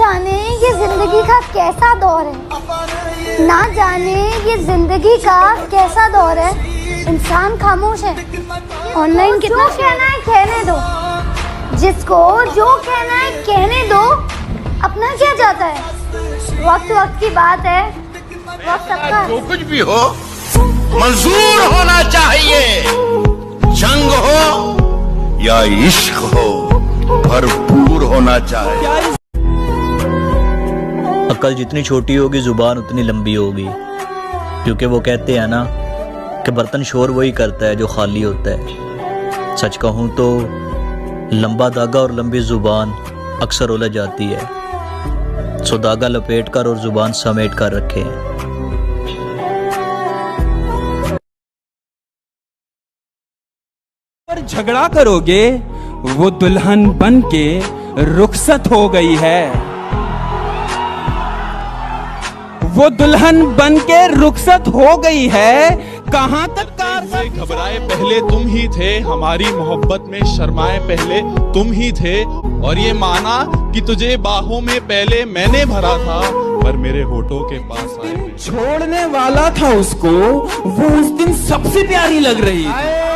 जाने ये जिंदगी का कैसा दौर है, ना जाने ये जिंदगी का कैसा दौर है। इंसान खामोश है, ऑनलाइन कितना कहना है कहने दो, जिसको जो कहना है कहने दो, अपना क्या जाता है। वक्त वक्त की बात है, वक्त सबका। जो कुछ भी हो मंजूर होना चाहिए, जंग हो या इश्क हो भरपूर होना चाहिए। अक्ल जितनी छोटी होगी जुबान उतनी लंबी होगी, क्योंकि वो कहते हैं ना कि बर्तन शोर वही करता है जो खाली होता है। सच कहूँ तो लंबा धागा और लंबी जुबान अक्सर उलझ जाती है, सो धागा लपेट कर और जुबान समेट कर रखे। पर झगड़ा करोगे वो दुल्हन बन के रुखसत हो गई है, वो दुल्हन बन के रुखसत हो गई है। कहां तक कार से घबराए पहले तुम ही थे, हमारी मोहब्बत में शर्माए पहले तुम ही थे, और ये माना कि तुझे बाहों में पहले मैंने भरा था, पर मेरे होठों के पास आए। छोड़ने वाला था उसको, वो उस दिन सबसे प्यारी लग रही थी।